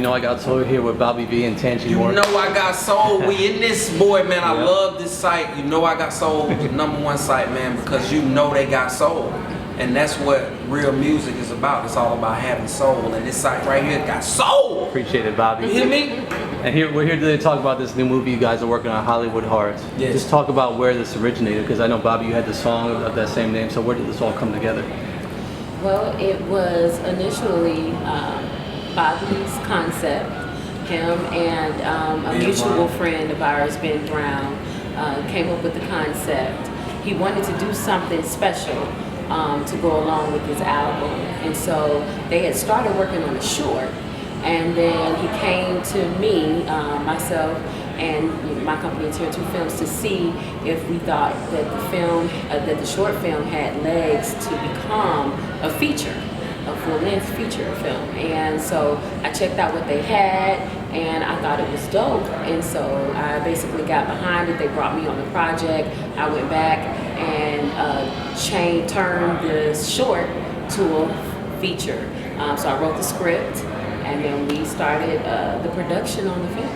know I got soul here with Bobby V and Tangie You Moore. know I got soul. We in this, boy, man. I love this site. You know I got soul, the #1 site, man, because you know they got soul. And that's what real music is about. It's all about having soul. And this site right here got soul. Appreciate it, Bobby. You hear me? And we're here today to talk about this new movie you guys are working on, Hollywood Hearts. Yes. Just talk about where this originated, because I know, Bobby, you had the song of that same name, so where did this all come together? Well, it was initially Bobby's concept. Him and a mutual friend of ours, Ben Brown, came up with the concept. He wanted to do something special to go along with his album. And so they had started working on a short. And then he came to me, myself, and my company, Tier 2 Films, to see if we thought that the film, that the short film had legs to become a feature, a full-length feature film. And so I checked out what they had, and I thought it was dope. And so I basically got behind it. They brought me on the project. I went back and turned the short to a feature. So I wrote the script, and then we started the production on the film.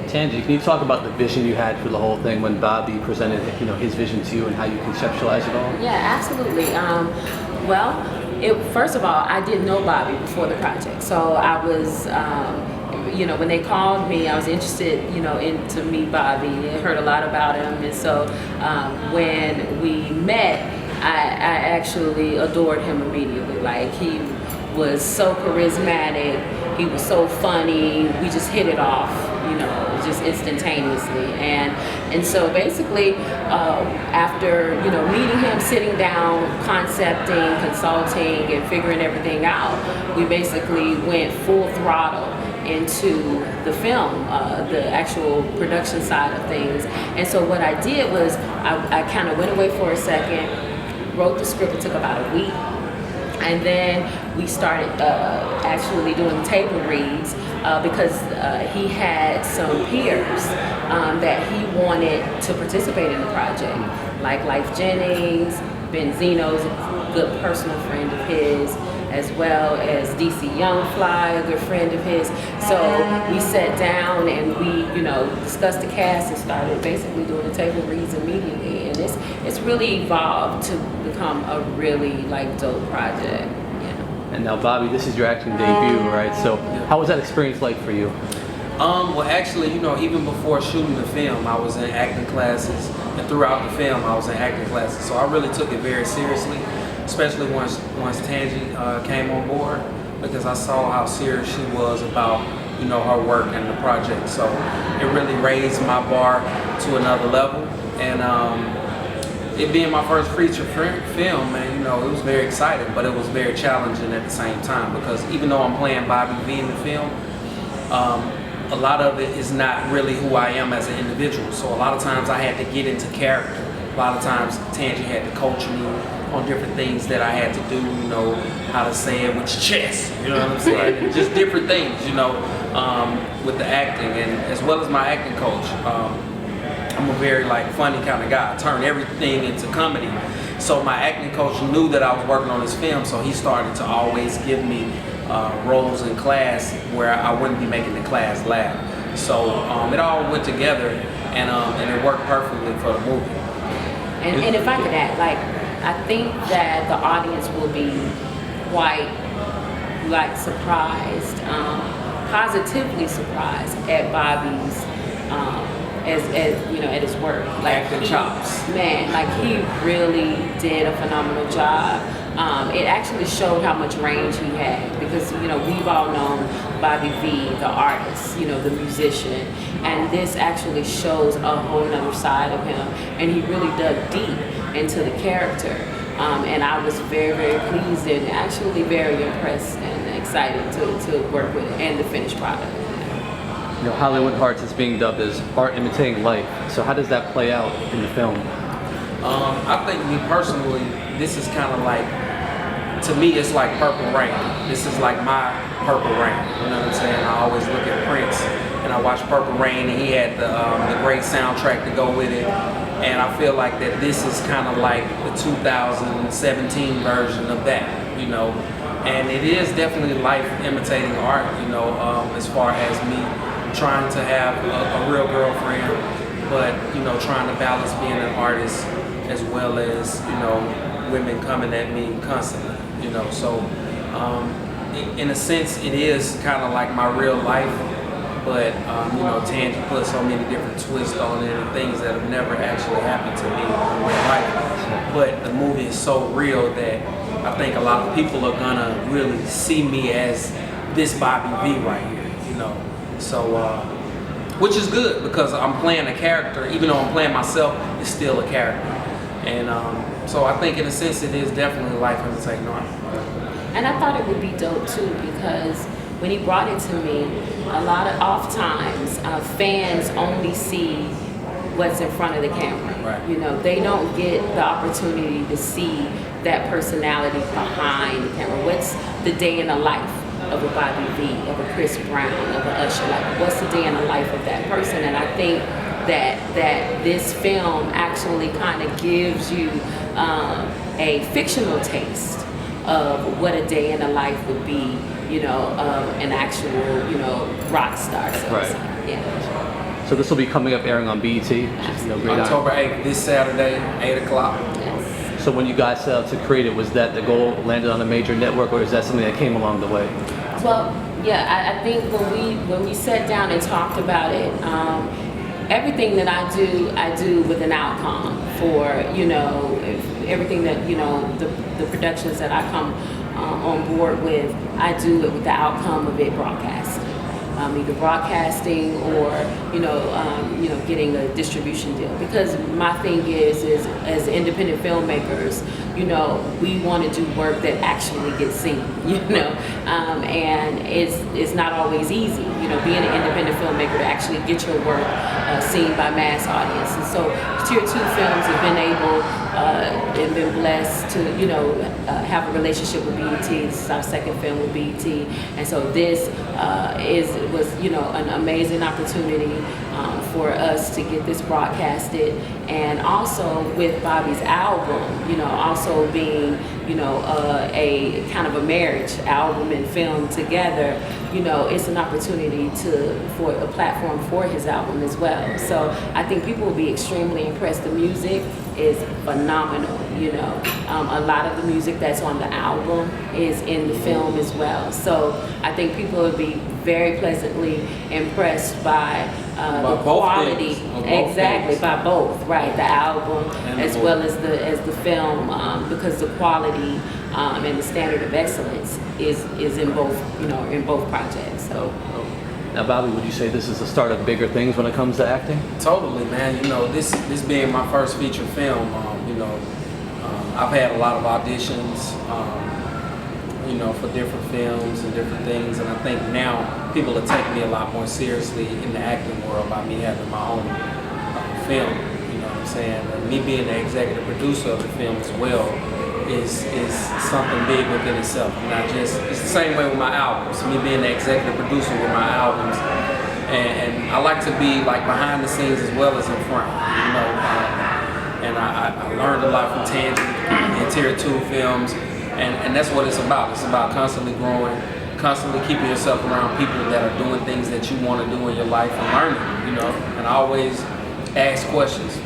Tangie, can you talk about the vision you had for the whole thing when Bobby presented, his vision to you and how you conceptualized it all? Yeah, absolutely. First of all, I didn't know Bobby before the project, so I was, when they called me, I was interested, to meet Bobby. I heard a lot about him, and so when we met, I actually adored him immediately. Like, he was so charismatic, he was so funny, we just hit it off, just instantaneously. And so basically, after, meeting him, sitting down, concepting, consulting, and figuring everything out, we basically went full throttle into the film, the actual production side of things. And so what I did was, I kind of went away for a second, wrote the script. It took about a week. And then we started actually doing table reads because he had some peers that he wanted to participate in the project, like Life Jennings, Benzino's a good personal friend of his, as well as DC Youngfly, a good friend of his. So we sat down and we, discussed the cast and started basically doing the table reads immediately. And it's really evolved to become a really dope project. And now, Bobby, this is your acting debut, right? So how was that experience like for you? Well, actually, even before shooting the film, I was in acting classes, and throughout the film, I was in acting classes. So I really took it very seriously, especially once Tangie came on board, because I saw how serious she was about, her work and the project. So it really raised my bar to another level. And it being my first feature film, man, it was very exciting, but it was very challenging at the same time, because even though I'm playing Bobby V in the film, a lot of it is not really who I am as an individual. So a lot of times I had to get into character. A lot of times Tangie had to coach me on different things that I had to do, how to say it with your chest, you know what I'm saying? And just different things, with the acting, and as well as my acting coach. I'm a very funny kind of guy. I turn everything into comedy. So my acting coach knew that I was working on this film, so he started to always give me roles in class where I wouldn't be making the class laugh. So it all went together, and it worked perfectly for the movie. And if I could add, I think that the audience will be quite surprised, positively surprised at Bobby's at his work. Acting chops. Man, he really did a phenomenal job. It actually showed how much range he had, because we've all known Bobby V, the artist, the musician, and this actually shows a whole other side of him, and he really dug deep into the character. And I was very, very pleased and actually very impressed and excited to work with it and the finished product. Hollywood Hearts is being dubbed as art imitating life. So how does that play out in the film? I think, me personally, this is kind of to me, it's like Purple Rain. This is like my Purple Rain. You know what I'm saying? I always look at Prince and I watch Purple Rain, and he had the great soundtrack to go with it. And I feel like that this is kind of like the 2017 version of that. And it is definitely life imitating art, you know, as far as me trying to have a real girlfriend, but, you know, trying to balance being an artist as well as, you know, women coming at me constantly, you know. So in a sense, it is kind of like my real life, but, you know, Tangie put so many different twists on it and things that have never actually happened to me in real life. But the movie is so real that I think a lot of people are gonna really see me as this Bobby V right here, you know. So, which is good because I'm playing a character, even though I'm playing myself, it's still a character. And so I think in a sense it is definitely life imitating art. And I thought it would be dope too because when he brought it to me, a lot of oftentimes fans only see what's in front of the camera. Right. You know, they don't get the opportunity to see that personality behind the camera. What's the day in the life of a Bobby V, of a Chris Brown, of a Usher? Like, what's the day in the life of that person? And I think that this film actually kind of gives you a fictional taste of what a day in the life would be, you know, of an actual, you know, rock star. So Right. Yeah. So this will be coming up airing on BET. Which is, you know, great October honor. 8th, this Saturday, 8 o'clock. Yes. So when you guys set out to create it, was that the goal, landed on a major network, or is that something that came along the way? Well, yeah, I think when we sat down and talked about it, everything that I do with an outcome for, you know, everything that, you know, the productions that I come on board with, I do it with the outcome of it broadcast. Either broadcasting or, you know, getting a distribution deal. Because my thing is as independent filmmakers, you know, we want to do work that actually gets seen, you know, and it's not always easy, you know, being an independent filmmaker to actually get your work seen by mass audience. And so Tier 2 films have been able and been blessed to, you know, have a relationship with BET. This is our second film with BET, and so this was, you know, an amazing opportunity for us to get this broadcasted, and also with Bobby's album, you know, also being, you know, a kind of a marriage album and film together. You know, it's an opportunity for a platform for his album as well. So I think people will be extremely impressed. The music is phenomenal, you know. A lot of the music that's on the album is in the film as well. So I think people will be very pleasantly impressed by the quality. Exactly, by both, right? The album as well as the film, because the quality and the standard of excellence is in both, you know, in both projects. So. Now, Bobby, would you say this is the start of bigger things when it comes to acting? Totally, man. You know, this being my first feature film, you know, I've had a lot of auditions, you know, for different films and different things, and I think now people are taking me a lot more seriously in the acting world by me having my own film. You know what I'm saying? And me being the executive producer of the film as well is something big within itself. Not just, it's the same way with my albums. Me being the executive producer with my albums, and I like to be like behind the scenes as well as in front. You know, and I learned a lot from Tangie in Tier 2 films, and that's what it's about. It's about constantly growing, constantly keeping yourself around people that are doing things that you want to do in your life and learning. You know, and I always ask questions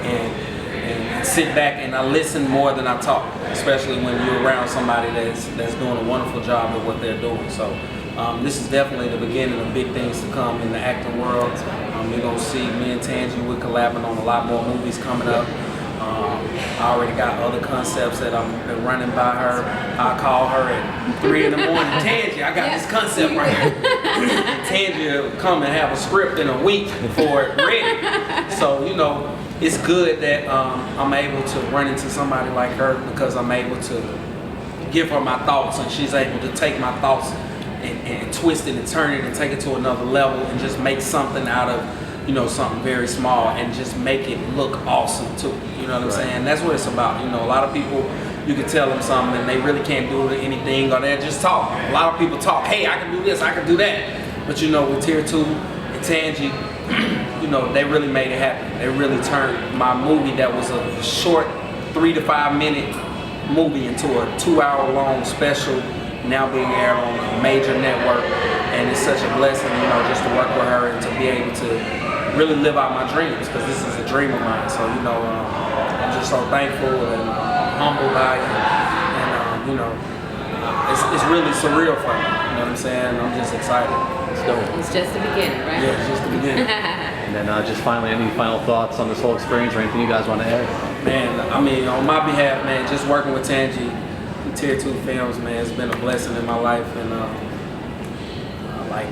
and sit back and I listen more than I talk, especially when you're around somebody that's doing a wonderful job at what they're doing. So this is definitely the beginning of big things to come in the acting world. You're going to see me and Tangie, we're collabing on a lot more movies coming up. I already got other concepts that I'm been running by her. I call her at 3 in the morning, Tangie, I got this concept right here. Tangie will come and have a script in a week before it's ready. So, you know, it's good that I'm able to run into somebody like her because I'm able to give her my thoughts and she's able to take my thoughts and twist it and turn it and take it to another level and just make something out of, you know, something very small and just make it look awesome too. You know what I'm saying? That's what it's about. You know, a lot of people, you can tell them something and they really can't do anything or they're just talk. A lot of people talk, hey, I can do this, I can do that. But you know, with Tier 2 and Tangie, you know, they really made it happen. They really turned my movie that was a short 3 to 5 minute movie into a 2 hour long special now being aired on a major network, and it's such a blessing, you know, just to work with her and to be able to really live out my dreams, because this is a dream of mine. So, you know, I'm just so thankful and humbled by it, and you know, it's really surreal for me. You know what I'm saying? I'm just excited. It's dope. It's just the beginning, right? Yeah, it's just the beginning. And then just finally, any final thoughts on this whole experience or anything you guys want to add? Man, I mean, on my behalf, man, just working with Tangie, Tier 2 Films, man, it's been a blessing in my life, and like,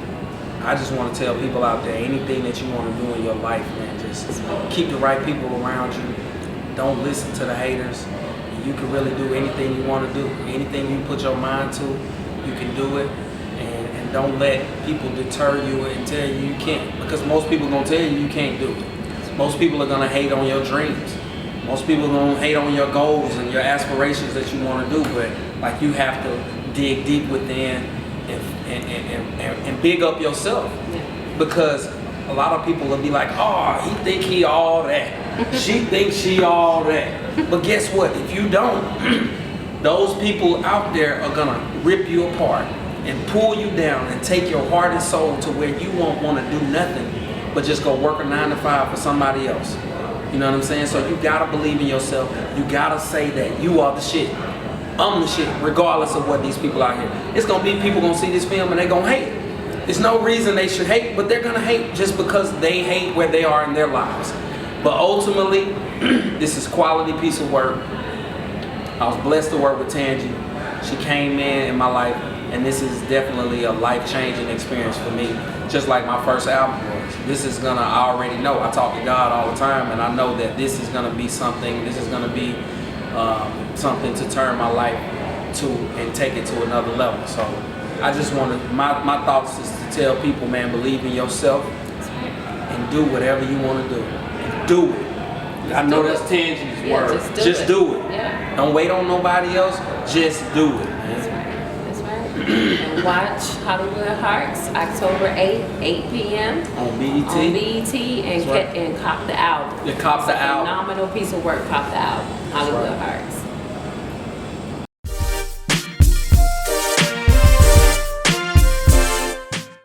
I just want to tell people out there, anything that you want to do in your life, man, just keep the right people around you. Don't listen to the haters. You can really do anything you want to do. Anything you put your mind to, you can do it. And don't let people deter you and tell you you can't. Because most people are going to tell you you can't do it. Most people are going to hate on your dreams. Most people are going to hate on your goals and your aspirations that you want to do. But like, you have to dig deep within and big up yourself. Because a lot of people will be like, oh, he think he all that. She thinks she all that. But guess what? If you don't, those people out there are gonna rip you apart and pull you down and take your heart and soul to where you won't want to do nothing but just go work a 9 to 5 for somebody else. You know what I'm saying? So you gotta believe in yourself. You gotta say that you are the shit. I'm the shit, regardless of what these people out here. It's gonna be people gonna see this film and they gonna hate. There's no reason they should hate, but they're gonna hate just because they hate where they are in their lives. But ultimately, this is quality piece of work. I was blessed to work with Tangie. She came in my life, and this is definitely a life-changing experience for me, just like my first album was. This is gonna, I already know, I talk to God all the time, and I know that this is gonna be something, this is gonna be something to turn my life to and take it to another level. So I just want to, my thoughts is to tell people, man, believe in yourself and do whatever you want to do. Do it. I know that's Tangie's word. Just do it. Yeah. Don't wait on nobody else. Just do it, man. That's right. And watch Hollywood Hearts October 8th, 8 p.m. On BET. On BET, and right. and cop the album. You cop the album. Phenomenal piece of work. Cop the album. Hollywood right. Hearts.